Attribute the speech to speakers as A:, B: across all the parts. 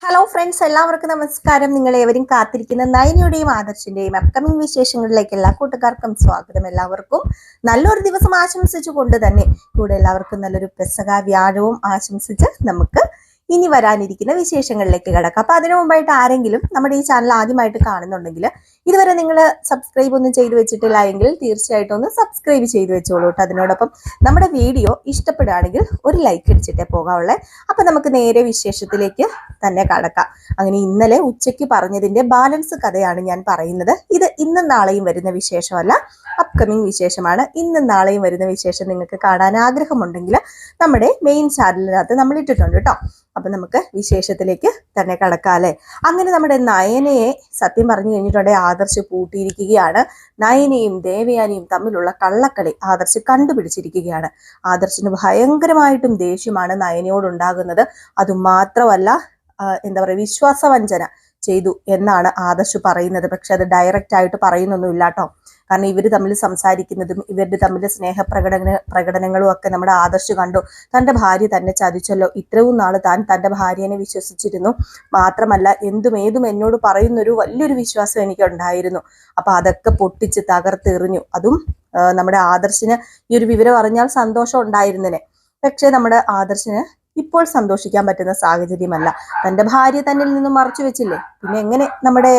A: Hello friends, എല്ലാവർക്കും നമസ്കാരം. നിങ്ങളേവരും കാത്തിരിക്കുന്ന നയനയുടെയും ആദർശിന്റെയും അപ്കമിംഗ് വിശേഷങ്ങളിലേക്ക് എല്ലാ കൂട്ടുകാർക്കും സ്വാഗതം. എല്ലാവർക്കും നല്ലൊരു ദിവസം ആശംസിച്ചുകൊണ്ട് തന്നെ കൂടെ എല്ലാവർക്കും നല്ലൊരു പെസക വ്യാഴവും ആശംസിച്ച് നമുക്ക് ഇനി വരാനിരിക്കുന്ന വിശേഷങ്ങളിലേക്ക് കിടക്കാം. അപ്പൊ അതിനു മുമ്പായിട്ട് ആരെങ്കിലും നമ്മുടെ ഈ ചാനൽ ആദ്യമായിട്ട് കാണുന്നുണ്ടെങ്കിൽ ഇതുവരെ നിങ്ങൾ സബ്സ്ക്രൈബ് ഒന്നും ചെയ്തു വെച്ചിട്ടില്ല എങ്കിൽ തീർച്ചയായിട്ടും ഒന്ന് സബ്സ്ക്രൈബ് ചെയ്തു വെച്ചോളൂ കേട്ടോ. അതിനോടൊപ്പം നമ്മുടെ വീഡിയോ ഇഷ്ടപ്പെടുകയാണെങ്കിൽ ഒരു ലൈക്ക് അടിച്ചിട്ടേ പോകാവുള്ളേ. അപ്പൊ നമുക്ക് നേരെ വിശേഷത്തിലേക്ക് തന്നെ കടക്കാം. അങ്ങനെ ഇന്നലെ ഉച്ചയ്ക്ക് പറഞ്ഞതിന്റെ ബാലൻസ് കഥയാണ് ഞാൻ പറയുന്നത്. ഇത് ഇന്നും നാളെയും വരുന്ന വിശേഷമല്ല, അപ്കമിംഗ് വിശേഷമാണ്. ഇന്നും നാളെയും വരുന്ന വിശേഷം നിങ്ങൾക്ക് കാണാൻ ആഗ്രഹമുണ്ടെങ്കിൽ നമ്മുടെ മെയിൻ ചാനലിനകത്ത് നമ്മൾ ഇട്ടിട്ടുണ്ട് കേട്ടോ. അപ്പൊ നമുക്ക് വിശേഷത്തിലേക്ക് തന്നെ കടക്കാല്ലേ. അങ്ങനെ നമ്മുടെ നയനയെ സത്യം പറഞ്ഞു കഴിഞ്ഞിട്ടുണ്ടെങ്കിൽ ആദർശ് പൂട്ടിയിരിക്കുകയാണ്. നയനയും ദേവയാനിയും തമ്മിലുള്ള കള്ളക്കളി ആദർശ് കണ്ടുപിടിച്ചിരിക്കുകയാണ്. ആദർശിന് ഭയങ്കരമായിട്ടും ദേഷ്യമാണ് നയനയോടുണ്ടാകുന്നത്. അതുമാത്രമല്ല, എന്താ പറയുക, വിശ്വാസവഞ്ചന ചെയ്തു എന്നാണ് ആദർശ് പറയുന്നത്. പക്ഷെ അത് ഡയറക്റ്റ് ആയിട്ട് പറയുന്നൊന്നുമില്ല കേട്ടോ. കാരണം ഇവർ തമ്മിൽ സംസാരിക്കുന്നതും ഇവരുടെ തമ്മിൽ പ്രകടനങ്ങളും ഒക്കെ നമ്മുടെ ആദർശ് കണ്ടു. തൻ്റെ ഭാര്യ തന്നെ ചതിച്ചല്ലോ, ഇത്രയും നാള് താൻ തൻ്റെ ഭാര്യനെ വിശ്വസിച്ചിരുന്നു, മാത്രമല്ല ഏതും എന്നോട് പറയുന്നൊരു വലിയൊരു വിശ്വാസം എനിക്കുണ്ടായിരുന്നു. അപ്പൊ അതൊക്കെ പൊട്ടിച്ച് തകർത്തെറിഞ്ഞു. അതും നമ്മുടെ ആദർശിന് ഈ ഒരു വിവരം അറിഞ്ഞാൽ സന്തോഷം ഉണ്ടായിരുന്നേനെ. പക്ഷെ നമ്മുടെ ആദർശിന് ഇപ്പോൾ സന്തോഷിക്കാൻ പറ്റുന്ന സാഹചര്യമല്ല. തൻ്റെ ഭാര്യ തന്നിൽ നിന്നും മറച്ചു വെച്ചില്ലേ, പിന്നെ എങ്ങനെ നമ്മുടെ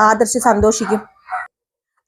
A: ആദർശ് സന്തോഷിക്കും?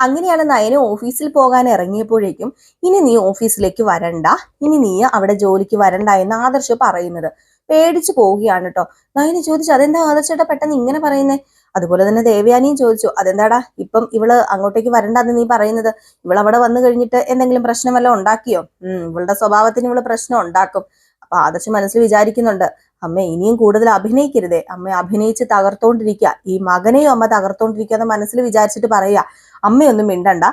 A: അങ്ങനെയാണ് നയന ഓഫീസിൽ പോകാൻ ഇറങ്ങിയപ്പോഴേക്കും ഇനി നീ ഓഫീസിലേക്ക് വരണ്ട, ഇനി നീ അവിടെ ജോലിക്ക് വരണ്ട എന്ന് ആദർശ് പറയുന്നത്. പേടിച്ചു പോവുകയാണ് കേട്ടോ. നയന ചോദിച്ചു, അതെന്താ ആദർശേട്ടാ പെട്ടെന്ന് ഇങ്ങനെ പറയുന്നേ? അതുപോലെ തന്നെ ദേവയാനിയും ചോദിച്ചു, അതെന്താടാ ഇപ്പം ഇവള് അങ്ങോട്ടേക്ക് വരണ്ടെന്ന് നീ പറയുന്നത്? ഇവളവിടെ വന്നു കഴിഞ്ഞിട്ട് എന്തെങ്കിലും പ്രശ്നം വല്ലതും ഉണ്ടാക്കിയോ? ഇവളുടെ സ്വഭാവത്തിന് ഇവള് പ്രശ്നം ഉണ്ടാക്കും. അപ്പൊ ആദർശ് മനസ്സിൽ വിചാരിക്കുന്നുണ്ട്, അമ്മ ഇനിയും കൂടുതൽ അഭിനയിക്കരുതേ, അമ്മ അഭിനയിച്ച് തകർത്തോണ്ടിരിക്കുക, ഈ മകനെയും അമ്മ തകർത്തോണ്ടിരിക്കുക എന്ന് മനസ്സിൽ വിചാരിച്ചിട്ട് പറയുക, അമ്മയൊന്നും മിണ്ടണ്ട,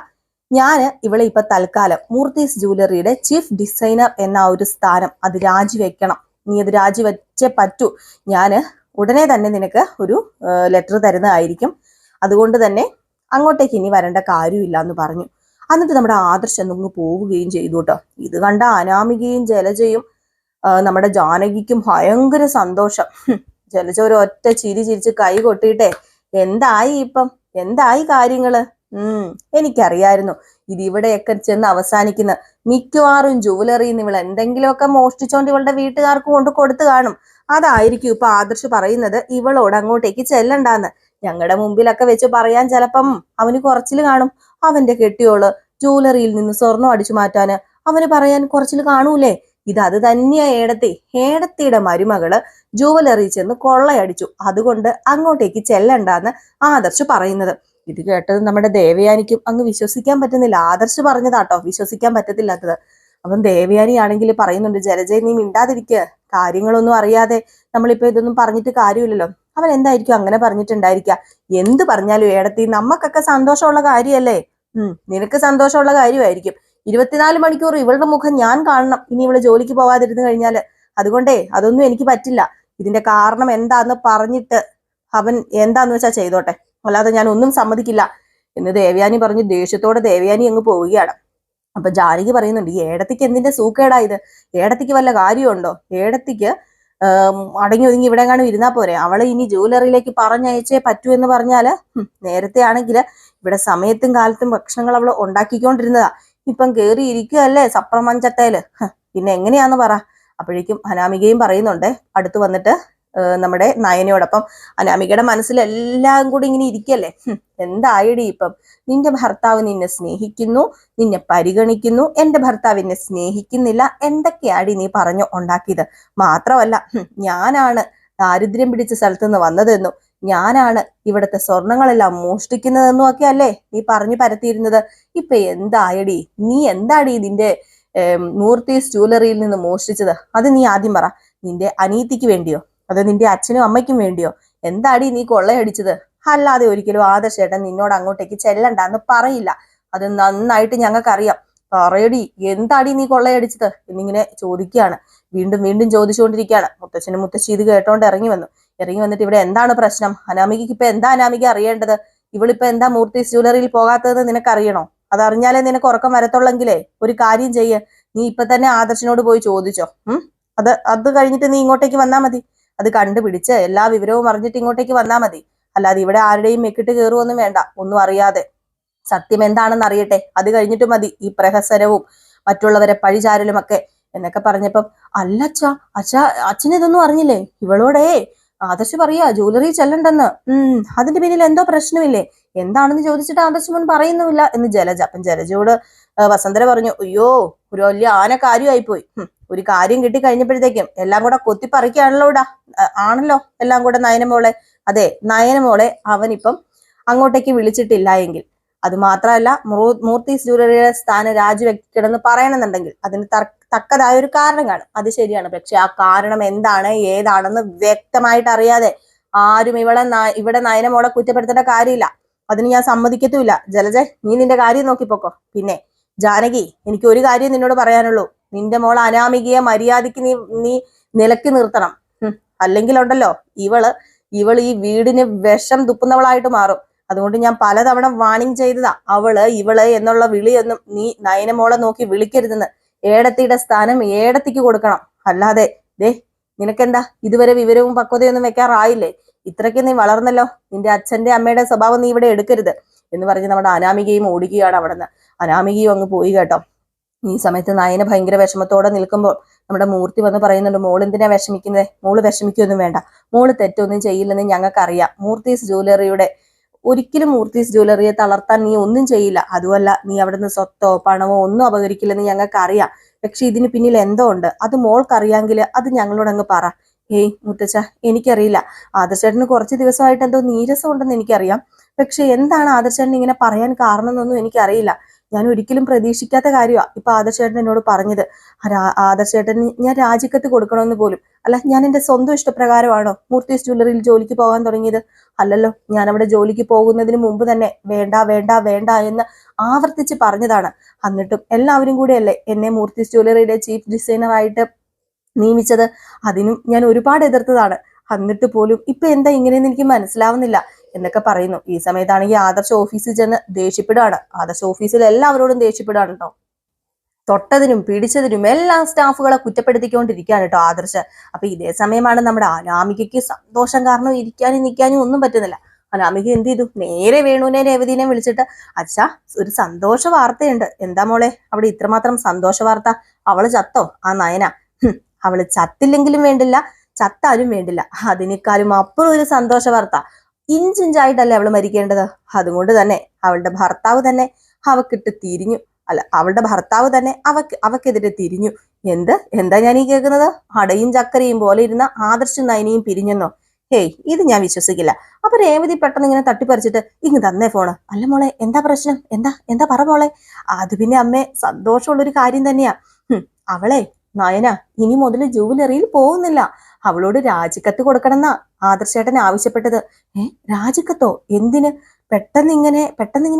A: ഞാന് ഇവളെ ഇപ്പൊ തൽക്കാലം മൂർത്തീസ് ജ്വല്ലറിയുടെ ചീഫ് ഡിസൈനർ എന്ന ഒരു സ്ഥാനം അത് രാജിവെക്കണം, നീ അത് രാജിവെച്ചേ പറ്റൂ, ഞാന് ഉടനെ തന്നെ നിനക്ക് ഒരു ലെറ്റർ തരുന്നതായിരിക്കും, അതുകൊണ്ട് തന്നെ അങ്ങോട്ടേക്ക് ഇനി വരേണ്ട കാര്യമില്ല എന്ന് പറഞ്ഞു. എന്നിട്ട് നമ്മുടെ ആദർശ് അങ്ങ് പോവുകയും ചെയ്തു കേട്ടോ. ഇത് കണ്ട അനാമികയും ജലജയും നമ്മുടെ ജാനകിക്കും ഭയങ്കര സന്തോഷം. ജലജ ഒരു ഒറ്റ ചിരി ചിരിച്ച് കൈ കൊട്ടിയിട്ടെ, എന്തായി ഇപ്പം, എന്തായി കാര്യങ്ങള്? എനിക്കറിയായിരുന്നു ഇത് ഇവിടെയൊക്കെ ചെന്ന് അവസാനിക്കുന്ന, മിക്കവാറും ജുവലറിയിൽ നിന്ന് ഇവൾ എന്തെങ്കിലുമൊക്കെ മോഷ്ടിച്ചോണ്ട് ഇവളുടെ വീട്ടുകാർക്ക് കൊണ്ട് കൊടുത്തു കാണും. അതായിരിക്കും ഇപ്പൊ ആദർശ് പറയുന്നത് ഇവളോട് അങ്ങോട്ടേക്ക് ചെല്ലണ്ടാന്ന്. ഞങ്ങളുടെ മുമ്പിലൊക്കെ വെച്ച് പറയാൻ ചിലപ്പം അവന് കുറച്ചില് കാണും. അവന്റെ കെട്ടിയോള് ജുവലറിയിൽ നിന്ന് സ്വർണം അടിച്ചു മാറ്റാന് അവന് പറയാൻ കുറച്ചില് കാണൂലേ? അത് തന്നെയാ ഏടത്തിയുടെ മരുമകള് ജുവലറി ചെന്ന് കൊള്ളയടിച്ചു, അതുകൊണ്ട് അങ്ങോട്ടേക്ക് ചെല്ലണ്ടാന്ന് ആദർശ് പറയുന്നത്. ഇത് കേട്ടത് നമ്മുടെ ദേവയാനിക്കും അങ്ങ് വിശ്വസിക്കാൻ പറ്റുന്നില്ല. ആദർശ് പറഞ്ഞതാട്ടോ വിശ്വസിക്കാൻ പറ്റത്തില്ലാത്തത്. അപ്പം ദേവയാനി ആണെങ്കിൽ പറയുന്നുണ്ട്, ജലജയ നീ മിണ്ടാതിരിക്കുക, കാര്യങ്ങളൊന്നും അറിയാതെ നമ്മളിപ്പോ ഇതൊന്നും പറഞ്ഞിട്ട് കാര്യമില്ലല്ലോ. അവൻ എന്തായിരിക്കും അങ്ങനെ പറഞ്ഞിട്ടുണ്ടായിരിക്കുക? എന്ത് പറഞ്ഞാലും ഏടത്തി നമുക്കൊക്കെ സന്തോഷമുള്ള കാര്യമല്ലേ? നിനക്ക് സന്തോഷമുള്ള കാര്യമായിരിക്കും. 24 മണിക്കൂർ ഇവളുടെ മുഖം ഞാൻ കാണണം ഇനി ഇവള് ജോലിക്ക് പോവാതിരുന്നു കഴിഞ്ഞാല്. അതുകൊണ്ടേ അതൊന്നും എനിക്ക് പറ്റില്ല. ഇതിന്റെ കാരണം എന്താന്ന് പറഞ്ഞിട്ട് അവൻ എന്താന്ന് വെച്ചാൽ ചെയ്തോട്ടെ, അല്ലാതെ ഞാൻ ഒന്നും സമ്മതിക്കില്ല എന്ന് ദേവയാനി പറഞ്ഞു. ദേഷ്യത്തോടെ ദേവയാനി അങ്ങ് പോവുകയാണ്. അപ്പൊ ജാനകി പറയുന്നുണ്ട്, ഈ ഏടത്തിക്ക് എന്തിന്റെ സൂക്കേടാ ഇത്? ഏടത്തിക്ക് വല്ല കാര്യമുണ്ടോ? ഏടത്തിക്ക് അടങ്ങി ഒതുങ്ങി ഇവിടെ എങ്ങാനും ഇരുന്നാ പോരെ? അവളെ ഇനി ജുവലറിയിലേക്ക് പറഞ്ഞയച്ചേ പറ്റൂ എന്ന് പറഞ്ഞാല്, നേരത്തെ ആണെങ്കിൽ ഇവിടെ സമയത്തും കാലത്തും ഭക്ഷണങ്ങൾ അവള് ഉണ്ടാക്കിക്കൊണ്ടിരുന്നതാ, ഇപ്പം കേറിയിരിക്കുകയല്ലേ സപ്രമഞ്ചത്തേല്, പിന്നെ എങ്ങനെയാന്ന് പറ. അപ്പോഴേക്കും അനാമികയും പറയുന്നുണ്ട് അടുത്ത് വന്നിട്ട് നമ്മുടെ നയനയോടൊപ്പം. അനാമികയുടെ മനസ്സിലെല്ലാം കൂടി ഇങ്ങനെ ഇരിക്കല്ലേ, എന്തായടി ഇപ്പം? നിന്റെ ഭർത്താവ് നിന്നെ സ്നേഹിക്കുന്നു, നിന്നെ പരിഗണിക്കുന്നു, എന്റെ ഭർത്താവ് എന്നെ സ്നേഹിക്കുന്നില്ല, എന്തൊക്കെയാടി നീ പറഞ്ഞു ഉണ്ടാക്കിയത്? മാത്രമല്ല ഞാനാണ് ദാരിദ്ര്യം പിടിച്ച സ്ഥലത്ത് നിന്ന് വന്നതെന്നും ഞാനാണ് ഇവിടുത്തെ സ്വർണങ്ങളെല്ലാം മോഷ്ടിക്കുന്നതെന്നും ഒക്കെ അല്ലേ നീ പറഞ്ഞു പരത്തിയിരുന്നത്. ഇപ്പൊ എന്തായടി? നീ എന്താടി നിന്റെ മൂർത്തീസ് ജ്വല്ലറിയിൽ നിന്ന് മോഷ്ടിച്ചത്? അത് നീ ആദ്യം പറ. നിന്റെ അനീതിക്ക് വേണ്ടിയോ അത് നിന്റെ അച്ഛനും അമ്മയ്ക്കും വേണ്ടിയോ? എന്താടി നീ കൊള്ളയടിച്ചത്? അല്ലാതെ ഒരിക്കലും ആദർശേട്ടൻ നിന്നോട് അങ്ങോട്ടേക്ക് ചെല്ലണ്ടെന്ന് പറയില്ല, അത് നന്നായിട്ട് ഞങ്ങൾക്കറിയാം. പറയടി, എന്താടി നീ കൊള്ളയടിച്ചത് എന്നിങ്ങനെ ചോദിക്കുകയാണ്. വീണ്ടും വീണ്ടും ചോദിച്ചുകൊണ്ടിരിക്കുകയാണ്. മുത്തച്ഛനും മുത്തശ്ശി ഇത് കേട്ടോണ്ട് ഇറങ്ങി വന്നിട്ട് ഇവിടെ എന്താണ് പ്രശ്നം? അനാമികയ്ക്ക് ഇപ്പൊ എന്താ അനാമിക അറിയേണ്ടത്? ഇവളിപ്പോ എന്താ മൂർത്തീസ് ജ്വല്ലറിയിൽ പോകാത്തതെന്ന് നിനക്കറിയണോ? അതറിഞ്ഞാലേ നിനക്ക് ഉറക്കം വരത്തുള്ളെങ്കിലേ ഒരു കാര്യം ചെയ്യ്, നീ ഇപ്പൊ തന്നെ ആദർശിനോട് പോയി ചോദിച്ചോ. അത് കഴിഞ്ഞിട്ട് നീ ഇങ്ങോട്ടേക്ക് വന്നാ മതി. അത് കണ്ടുപിടിച്ച് എല്ലാ വിവരവും അറിഞ്ഞിട്ട് ഇങ്ങോട്ടേക്ക് വന്നാൽ മതി. അല്ലാതെ ഇവിടെ ആരുടെയും മെക്കിട്ട് കയറുമൊന്നും വേണ്ട, ഒന്നും അറിയാതെ. സത്യം എന്താണെന്ന് അറിയട്ടെ, അത് കഴിഞ്ഞിട്ട് മതി ഈ പ്രഹസനവും മറ്റുള്ളവരെ പഴിചാരലും ഒക്കെ എന്നൊക്കെ പറഞ്ഞപ്പം, അല്ല അച്ഛൻ ഇതൊന്നും അറിഞ്ഞില്ലേ? ഇവളോടേ ആദർശ് പറയാ ജ്വല്ലറി ചെല്ലണ്ടെന്ന്. അതിന്റെ പിന്നിൽ എന്തോ പ്രശ്നമില്ലേ? എന്താണെന്ന് ചോദിച്ചിട്ട് ആദർശ് മുൻ പറയുന്നുമില്ല എന്ന് ജലജ. അപ്പം ജലജയോട് വസന്തര പറഞ്ഞു, അയ്യോ ഒരു വലിയ ആന കാര്യമായി പോയി. ഒരു കാര്യം കിട്ടി കഴിഞ്ഞപ്പോഴത്തേക്കും എല്ലാം കൂടെ കൊത്തിപ്പറിക്കാണല്ലോ ആണല്ലോ എല്ലാം കൂടെ നയനമോളെ. അതെ, നയനമോളെ അവനിപ്പം അങ്ങോട്ടേക്ക് വിളിച്ചിട്ടില്ല എങ്കിൽ, അത് മാത്രമല്ല മൂർത്തീസ് ജ്വല്ലറിയുടെ സ്ഥാനം രാജിവെക്കണമെന്ന് പറയണമെന്നുണ്ടെങ്കിൽ അതിന് തക്കതായ ഒരു കാരണം കാണും, അത് ശരിയാണ്. പക്ഷെ ആ കാരണം എന്താണ് ഏതാണെന്ന് വ്യക്തമായിട്ട് അറിയാതെ ആരും ഇവിടെ നയനമോളെ കുറ്റപ്പെടുത്തേണ്ട കാര്യമില്ല. അതിന് ഞാൻ സമ്മതിക്കത്തുമില്ല. ജലജ, നീ നിന്റെ കാര്യം നോക്കിപ്പോക്കോ. പിന്നെ ജാനകി, എനിക്ക് ഒരു കാര്യം നിന്നോട് പറയാനുള്ളൂ. നിന്റെ മോൾ അനാമികയെ മര്യാദയ്ക്ക് നീ നിലക്കി നിർത്തണം. അല്ലെങ്കിൽ ഉണ്ടല്ലോ ഇവള് ഈ വീടിന് വിഷം തുപ്പുന്നവളായിട്ട് മാറും. അതുകൊണ്ട് ഞാൻ പലതവണ വാണിംഗ് ചെയ്തതാ, ഇവള് എന്നുള്ള വിളിയൊന്നും നീ നയനമോളെ നോക്കി വിളിക്കരുതെന്ന്. ഏടത്തിയുടെ സ്ഥാനം ഏടത്തിക്ക് കൊടുക്കണം. അല്ലാതെ നിനക്കെന്താ ഇതുവരെ വിവരവും പക്വതയൊന്നും വെക്കാറായില്ലേ? ഇത്രയ്ക്ക് നീ വളർന്നല്ലോ, നിന്റെ അച്ഛന്റെ അമ്മയുടെ സ്വഭാവം നീ ഇവിടെ എടുക്കരുത് എന്ന് പറഞ്ഞ് നമ്മുടെ അനാമികയും ഓടുകയാണ് അവിടെ നിന്ന്. അനാമികയും അങ്ങ് പോയി കേട്ടോ. ഈ സമയത്ത് നയന ഭയങ്കര വിഷമത്തോടെ നിൽക്കുമ്പോൾ നമ്മുടെ മൂർത്തി വന്ന് പറയുന്നുണ്ട്, മോള് എന്തിനാ വിഷമിക്കുന്നത്? മോള് വിഷമിക്കൊന്നും വേണ്ട, മോള് തെറ്റൊന്നും ചെയ്യില്ലെന്ന് ഞങ്ങൾക്കറിയാം. ഒരിക്കലും മൂർത്തീസ് ജ്വല്ലറിയെ തളർത്താൻ നീ ഒന്നും ചെയ്യില്ല. അതുമല്ല, നീ അവിടുന്ന് സ്വത്തോ പണമോ ഒന്നും അപകരിക്കില്ലെന്ന് ഞങ്ങൾക്ക് അറിയാം. പക്ഷെ ഇതിന് പിന്നിൽ എന്തോ ഉണ്ട്, അത് മോൾക്കറിയാമെങ്കിൽ അത് ഞങ്ങളോട് അങ്ങ് പറ. മുത്തച്ഛ, എനിക്കറിയില്ല. ആദർശേട്ടന് കുറച്ച് ദിവസമായിട്ട് എന്തോ നീരസം ഉണ്ടെന്ന് എനിക്കറിയാം. പക്ഷെ എന്താണ് ആദർശേട്ടൻ ഇങ്ങനെ പറയാൻ കാരണം എന്നൊന്നും എനിക്കറിയില്ല. ഞാൻ ഒരിക്കലും പ്രതീക്ഷിക്കാത്ത കാര്യമാണ് ഇപ്പൊ ആദർശേട്ടൻ എന്നോട് പറഞ്ഞത്. ആദർശേട്ടൻ ഞാൻ രാജിക്കത്ത് കൊടുക്കണമെന്ന് പോലും അല്ല, ഞാൻ എന്റെ സ്വന്തം ഇഷ്ടപ്രകാരമാണോ മൂർത്തീസ് ജ്വല്ലറിയിൽ ജോലിക്ക് പോകാൻ തുടങ്ങിയത്? അല്ലല്ലോ, ഞാൻ അവിടെ ജോലിക്ക് പോകുന്നതിന് മുമ്പ് തന്നെ വേണ്ട വേണ്ട വേണ്ട എന്ന് ആവർത്തിച്ച് പറഞ്ഞതാണ്. എന്നിട്ടും എല്ലാവരും കൂടെയല്ലേ എന്നെ മൂർത്തീസ് ജ്വല്ലറിയുടെ ചീഫ് ഡിസൈനർ ആയിട്ട് നിയമിച്ചത്. അതിനും ഞാൻ ഒരുപാട് എതിർത്തതാണ്. എന്നിട്ട് പോലും ഇപ്പൊ എന്താ ഇങ്ങനെയെന്ന് എനിക്ക് മനസ്സിലാവുന്നില്ല എന്നൊക്കെ പറയുന്നു. ഈ സമയത്താണെങ്കിൽ ആദർശ് ഓഫീസിൽ ചെന്ന് ദേഷ്യപ്പെടുകയാണ്. ആദർശ് ഓഫീസിൽ എല്ലാവരോടും ദേഷ്യപ്പെടുകയാണ് കേട്ടോ. തൊട്ടതിനും പിടിച്ചതിനും എല്ലാ സ്റ്റാഫുകളെ കുറ്റപ്പെടുത്തിക്കൊണ്ടിരിക്കുകയാണ് കേട്ടോ ആദർശ്. അപ്പൊ ഇതേ സമയമാണ് നമ്മുടെ അനാമികയ്ക്ക് സന്തോഷം കാരണം ഇരിക്കാനും നിൽക്കാനും ഒന്നും പറ്റുന്നില്ല. അനാമിക എന്ത് ചെയ്തു, നേരെ വേണുവിനെ രേവതിനെ വിളിച്ചിട്ട്, അച്ഛാ ഒരു സന്തോഷ വാർത്തയുണ്ട്. എന്താ മോളെ അവിടെ ഇത്രമാത്രം സന്തോഷ വാർത്ത? അവള് ചത്തോ ആ നയന? അവള് ചത്തില്ലെങ്കിലും വേണ്ടില്ല, ചത്താലും വേണ്ടില്ല, അതിനേക്കാളും അപ്പുറം ഒരു സന്തോഷ വാർത്ത. ഇഞ്ചിഞ്ചായിട്ടല്ലേ അവള് മരിക്കേണ്ടത്. അതുകൊണ്ട് തന്നെ അവളുടെ ഭർത്താവ് തന്നെ അവക്കെതിരെ തിരിഞ്ഞു. എന്താ ഞാൻ ഈ കേൾക്കുന്നത്? അടയും ചക്കരയും പോലെ ഇരുന്ന ആദർശും നയനയും പിരിഞ്ഞെന്നോ? ഇത് ഞാൻ വിശ്വസിക്കില്ല. അപ്പൊ രേവതി പെട്ടെന്ന് ഇങ്ങനെ തട്ടിപ്പറിച്ചിട്ട്, ഇങ്ങ് തന്നേ ഫോണ്. അല്ല മോളെ, എന്താ പ്രശ്നം? എന്താ പറ മോളെ. അത് പിന്നെ അമ്മേ, സന്തോഷമുള്ളൊരു കാര്യം തന്നെയാ. അവളെ നയന ഇനി മുതൽ ജൂവലറിയിൽ പോകുന്നില്ല. അവളോട് രാജിക്കത്ത് കൊടുക്കണമെന്നാ ആദർശേട്ടൻ ആവശ്യപ്പെട്ടത്. രാജിക്കത്തോ? എന്തിന്? പെട്ടെന്ന് ഇങ്ങനെ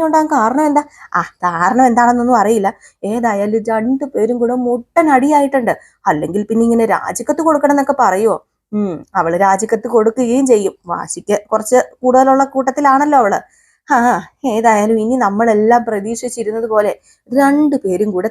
A: ഉണ്ടാകാൻ കാരണം എന്താ? കാരണം എന്താണെന്നൊന്നും അറിയില്ല. ഏതായാലും രണ്ടുപേരും കൂടെ മുട്ടനടിയായിട്ടുണ്ട്. അല്ലെങ്കിൽ പിന്നെ ഇങ്ങനെ രാജിക്കത്ത് കൊടുക്കണം എന്നൊക്കെ പറയുമോ? അവള് രാജിക്കത്ത് കൊടുക്കുകയും ചെയ്യും. വാശിക്ക് കുറച്ച് കൂടുതലുള്ള കൂട്ടത്തിലാണല്ലോ അവള്. ഏതായാലും ഇനി നമ്മളെല്ലാം പ്രതീക്ഷിച്ചിരുന്നത് പോലെ രണ്ടുപേരും കൂടെ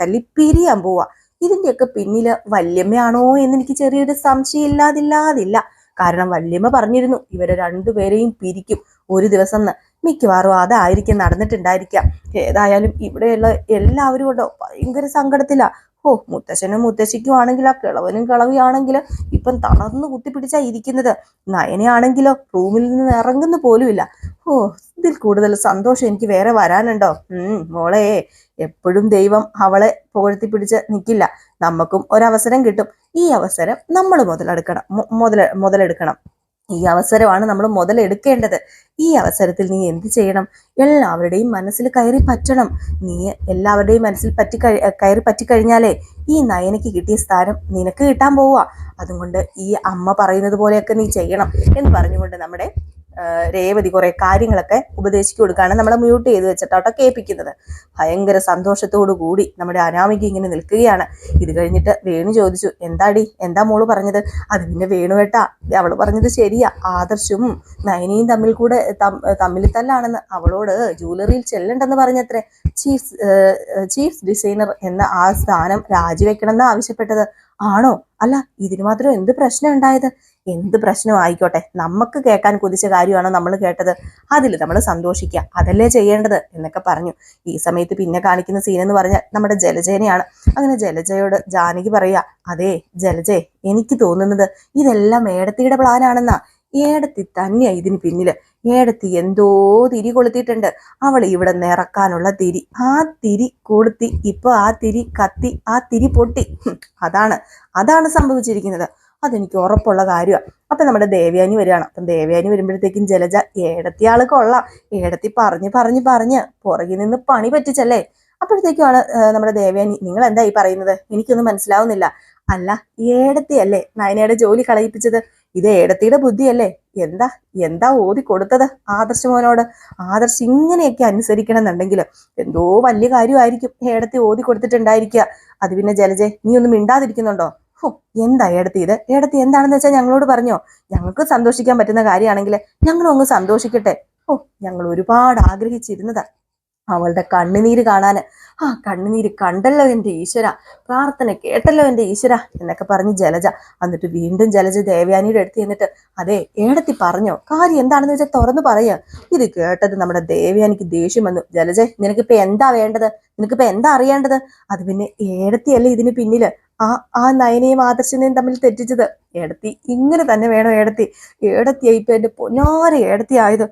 A: തല്ലി പിരിയാൻ പോവാ. ഇതിന്റെയൊക്കെ പിന്നില് വല്യമ്മയാണോ എന്ന് എനിക്ക് ചെറിയൊരു സംശയം ഇല്ലാതില്ല. കാരണം വല്യമ്മ പറഞ്ഞിരുന്നു ഇവരെ രണ്ടുപേരെയും പിരിക്കും ഒരു ദിവസം. മിക്കവാറും അതായിരിക്കും നടന്നിട്ടുണ്ടായിരിക്കാം. ഏതായാലും ഇവിടെയുള്ള എല്ലാവരും ഉണ്ടോ ഭയങ്കര സങ്കടത്തിലാ. മുത്തശ്ശനും മുത്തശ്ശിക്കും ആണെങ്കിൽ, ആ കിളവനും കിളവിയാണെങ്കിലോ ഇപ്പം തളർന്നു കുത്തിപ്പിടിച്ചാ ഇരിക്കുന്നത്. നയനയാണെങ്കിലോ റൂമിൽ നിന്ന് ഇറങ്ങുന്നു പോലുമില്ല. ഇതിൽ കൂടുതൽ സന്തോഷം എനിക്ക് വേറെ വരാനുണ്ടോ? മോളെ, എപ്പോഴും ദൈവം അവളെ പുകഴ്ത്തിപ്പിടിച്ച് നിൽക്കില്ല. നമുക്കും ഒരവസരം കിട്ടും. ഈ അവസരം നമ്മൾ മുതലെടുക്കണം. ഈ അവസരമാണ് നമ്മൾ മുതലെടുക്കേണ്ടത്. ഈ അവസരത്തിൽ നീ എന്ത് ചെയ്യണം? എല്ലാവരുടെയും മനസ്സിൽ കയറി പറ്റണം. നീ എല്ലാവരുടെയും മനസ്സിൽ കയറി പറ്റിക്കഴിഞ്ഞാലേ ഈ നയനയ്ക്ക് കിട്ടിയ സ്ഥാനം നിനക്ക് കിട്ടാൻ പോവുക. അതുകൊണ്ട് ഈ അമ്മ പറയുന്നത് പോലെയൊക്കെ നീ ചെയ്യണം എന്ന് പറഞ്ഞുകൊണ്ട് നമ്മുടെ രേവതി കുറെ കാര്യങ്ങളൊക്കെ ഉപദേശിച്ചു കൊടുക്കുകയാണ്. നമ്മളെ മ്യൂട്ട് ചെയ്ത് വെച്ചിട്ടോട്ടോ കേൾപ്പിക്കുന്നത്. ഭയങ്കര സന്തോഷത്തോടു കൂടി നമ്മുടെ അനാമിക ഇങ്ങനെ നിൽക്കുകയാണ്. ഇത് കഴിഞ്ഞിട്ട് വേണു ചോദിച്ചു, എന്താടി, എന്താ മോള് പറഞ്ഞത്? അത് പിന്നെ വേണുവേട്ടാ, അവള് പറഞ്ഞത് ശരിയാ, ആദർശും നയനയും തമ്മിൽ തല്ലാണെന്ന്. അവളോട് ജ്വല്ലറിയിൽ ചെല്ലണ്ടെന്ന് പറഞ്ഞത്രേ. ചീഫ് ഡിസൈനർ എന്ന ആ സ്ഥാനം രാജിവെക്കണമെന്ന് ആവശ്യപ്പെട്ടത്. ആണോ? അല്ല, ഇതിന് മാത്രം എന്ത് പ്രശ്നം ഉണ്ടായത്? എന്ത് പ്രശ്നം ആയിക്കോട്ടെ, നമുക്ക് കേൾക്കാൻ കൊതിച്ച കാര്യമാണോ നമ്മൾ കേട്ടത്? അതിൽ നമ്മൾ സന്തോഷിക്കുക, അതല്ലേ ചെയ്യേണ്ടത് എന്നൊക്കെ പറഞ്ഞു. ഈ സമയത്ത് പിന്നെ കാണിക്കുന്ന സീൻ എന്ന് പറഞ്ഞാൽ നമ്മുടെ ജലജേനെയാണ്. അങ്ങനെ ജലജയോട് ജാനകി പറയാ, അതെ ജലജെ, എനിക്ക് തോന്നുന്നത് ഇതെല്ലാം ഏടത്തിയുടെ പ്ലാനാണെന്നാ. ഏടത്തി തന്നെയാ ഇതിന് പിന്നില്. ഏടത്തി എന്തോ തിരി കൊളുത്തിയിട്ടുണ്ട്. അവൾ ഇവിടെ നിറക്കാനുള്ള തിരി. ആ തിരി കൊളുത്തി ഇപ്പൊ ആ തിരി കത്തി, ആ തിരി പൊട്ടി. അതാണ് സംഭവിച്ചിരിക്കുന്നത്. അതെനിക്ക് ഉറപ്പുള്ള കാര്യമാണ്. അപ്പൊ നമ്മുടെ ദേവയാനി വരികയാണ്. അപ്പം ദേവയാനി വരുമ്പോഴത്തേക്കും ജലജ, ഏടത്തി ആള് കൊള്ളാം, ഏടത്തി പറഞ്ഞ് പുറകിൽ നിന്ന് പണി പറ്റിച്ചല്ലേ. അപ്പോഴത്തേക്കുമാണ് നമ്മുടെ ദേവയാനി, നിങ്ങൾ എന്താ ഈ പറയുന്നത്? എനിക്കൊന്നും മനസ്സിലാവുന്നില്ല. അല്ല, ഏടത്തിയല്ലേ നയനയുടെ ജോലി കളയിപ്പിച്ചത്? ഇത് ഏടത്തിയുടെ ബുദ്ധിയല്ലേ? എന്താ ഓതി കൊടുത്തത് ആദർശ് മോനോട്? ആദർശ് ഇങ്ങനെയൊക്കെ അനുസരിക്കണം എന്നുണ്ടെങ്കിൽ എന്തോ വലിയ കാര്യമായിരിക്കും ഏടത്തി ഓതി കൊടുത്തിട്ടുണ്ടായിരിക്കുക. അത് പിന്നെ ജലജെ, നീ ഒന്നും മിണ്ടാതിരിക്കുന്നുണ്ടോ? എന്താ ഏടത്തി ഇത്? ഏടത്തി എന്താണെന്ന് വെച്ചാൽ ഞങ്ങളോട് പറഞ്ഞോ. ഞങ്ങൾക്ക് സന്തോഷിക്കാൻ പറ്റുന്ന കാര്യമാണെങ്കിൽ ഞങ്ങളും അങ്ങ് സന്തോഷിക്കട്ടെ. ഞങ്ങൾ ഒരുപാട് ആഗ്രഹിച്ചിരുന്നതാ അവളുടെ കണ്ണുനീര് കാണാന്. ആ കണ്ണുനീര് കണ്ടല്ലോ എൻ്റെ ഈശ്വര, പ്രാർത്ഥന കേട്ടല്ലോ എൻ്റെ ഈശ്വര എന്നൊക്കെ പറഞ്ഞ് ജലജ. എന്നിട്ട് വീണ്ടും ജലജ ദേവയാനിയുടെ അടുത്ത് എന്നിട്ട്, അതെ ഏടത്തി പറഞ്ഞോ, കാര്യം എന്താണെന്ന് വെച്ചാൽ തുറന്നു പറയുക. ഇത് കേട്ടത് നമ്മുടെ ദേവയാനിക്ക് ദേഷ്യം വന്നു. ജലജ, നിനക്കിപ്പോ എന്താ വേണ്ടത്? നിനക്കിപ്പോ എന്താ അറിയേണ്ടത്? അത് പിന്നെ ഏടത്തിയല്ലേ ഇതിന് പിന്നില് ആ നയനയും ആദർശനെയും തമ്മിൽ തെറ്റിച്ചത്. ഏടത്തി ഇങ്ങനെ തന്നെ വേണോ? ഏടത്തിയാ ഇപ്പൊ എന്റെ പൊന്നാര ഏടത്തി ആയത്.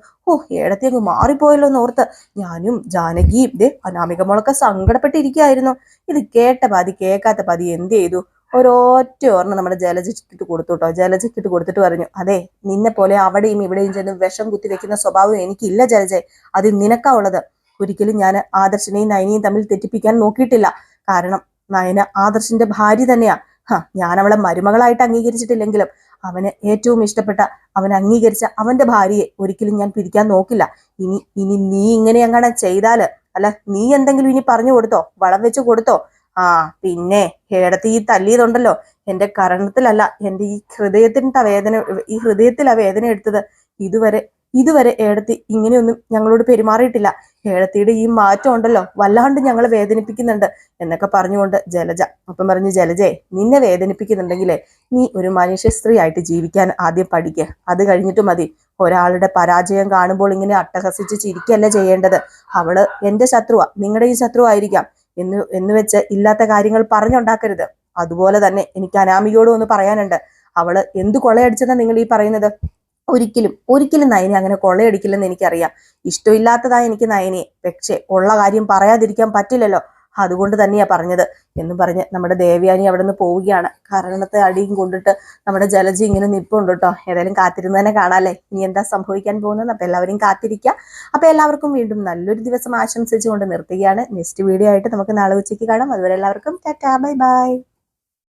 A: ഏടത്തി അങ്ങ് മാറിപ്പോയല്ലോ എന്നോർത്ത് ഞാനും ജാനകിയും അനാമിക മോളൊക്കെ സങ്കടപ്പെട്ടിരിക്കുകയായിരുന്നു. ഇത് കേട്ട പാതി കേൾക്കാത്ത പാതി എന്ത് ചെയ്തു? ഒരൊറ്റ ഓർമ്മ നമ്മുടെ ജലജയ്ക്കിട്ട് കൊടുത്തു കേട്ടോ. ജലജയ്ക്കിട്ട് കൊടുത്തിട്ട് പറഞ്ഞു, അതെ നിന്നെ പോലെ അവിടെയും ഇവിടെയും ചെന്ന് വിഷം കുത്തി വെക്കുന്ന സ്വഭാവം എനിക്കില്ല ജലജെ. അത് നിനക്കാ ഉള്ളത്. ഒരിക്കലും ഞാൻ ആദർശനെയും നയനയും തമ്മിൽ തെറ്റിപ്പിക്കാൻ നോക്കിയിട്ടില്ല. കാരണം നയന ആദർശിന്റെ ഭാര്യ തന്നെയാ. ഞാൻ അവളെ മരുമകളായിട്ട് അംഗീകരിച്ചിട്ടില്ലെങ്കിലും അവന് ഏറ്റവും ഇഷ്ടപ്പെട്ട, അവൻ അംഗീകരിച്ച അവന്റെ ഭാര്യയെ ഒരിക്കലും ഞാൻ പിരിക്കാൻ നോക്കില്ല. ഇനി നീ ഇങ്ങനെ അങ്ങനെ ചെയ്താല്, അല്ല നീ എന്തെങ്കിലും ഇനി പറഞ്ഞു കൊടുത്തോ, വളം വെച്ച് കൊടുത്തോ, പിന്നെ ഏടത്തി ഈ തല്ലിയതുണ്ടല്ലോ എന്റെ കരണത്തിലല്ല, എന്റെ ഈ ഹൃദയത്തിലാ വേദന എടുത്തത്. ഇതുവരെ ഏടത്തി ഇങ്ങനെയൊന്നും ഞങ്ങളോട് പെരുമാറിയിട്ടില്ല. ഏടത്തിയുടെ ഈ മാറ്റം ഉണ്ടല്ലോ വല്ലാണ്ട് ഞങ്ങളെ വേദനിപ്പിക്കുന്നുണ്ട് എന്നൊക്കെ പറഞ്ഞുകൊണ്ട് ജലജ. അപ്പം പറഞ്ഞു, ജലജയെ, നിന്നെ വേദനിപ്പിക്കുന്നുണ്ടെങ്കിലേ നീ ഒരു മനുഷ്യ സ്ത്രീ ആയിട്ട് ജീവിക്കാൻ ആദ്യം പഠിക്കുക. അത് കഴിഞ്ഞിട്ട് മതി ഒരാളുടെ പരാജയം കാണുമ്പോൾ ഇങ്ങനെ അട്ടഹസിച്ച് ചിരിക്കല്ല ചെയ്യേണ്ടത്. അവള് എന്റെ ശത്രുവാ, നിങ്ങളുടെയും ശത്രുവായിരിക്കാം എന്ന് വെച്ച് ഇല്ലാത്ത കാര്യങ്ങൾ പറഞ്ഞുണ്ടാക്കരുത്. അതുപോലെ തന്നെ എനിക്ക് അനാമികയോടും ഒന്ന് പറയാനുണ്ട്. അവള് എന്ത് കൊള്ളയടിച്ചെന്നാ നിങ്ങൾ ഈ പറയുന്നത്? ഒരിക്കലും നയനെ അങ്ങനെ കൊള്ളയടിക്കില്ലെന്ന് എനിക്കറിയാം. ഇഷ്ടമില്ലാത്തതായ എനിക്ക് നയനെ, പക്ഷേ ഉള്ള കാര്യം പറയാതിരിക്കാൻ പറ്റില്ലല്ലോ. അതുകൊണ്ട് തന്നെയാ പറഞ്ഞത് എന്ന് പറഞ്ഞ് നമ്മുടെ ദേവയാനി അവിടെ നിന്ന് പോവുകയാണ്. കാരണത്തെ അടിയും കൊണ്ടിട്ട് നമ്മുടെ ജലജ ഇങ്ങനെ നിൽപ്പുണ്ട് കേട്ടോ. ഏതായാലും കാത്തിരുന്ന് തന്നെ കാണാല്ലേ ഇനി എന്താ സംഭവിക്കാൻ പോകുന്നത്. അപ്പൊ എല്ലാവരും കാത്തിരിക്കുക. അപ്പൊ എല്ലാവർക്കും വീണ്ടും നല്ലൊരു ദിവസം ആശംസിച്ചുകൊണ്ട് നിർത്തുകയാണ്. നെക്സ്റ്റ് വീഡിയോ ആയിട്ട് നമുക്ക് നാളെ ഉച്ചയ്ക്ക് കാണാം. അതുവരെ എല്ലാവർക്കും ടാറ്റാ, ബൈ ബൈ.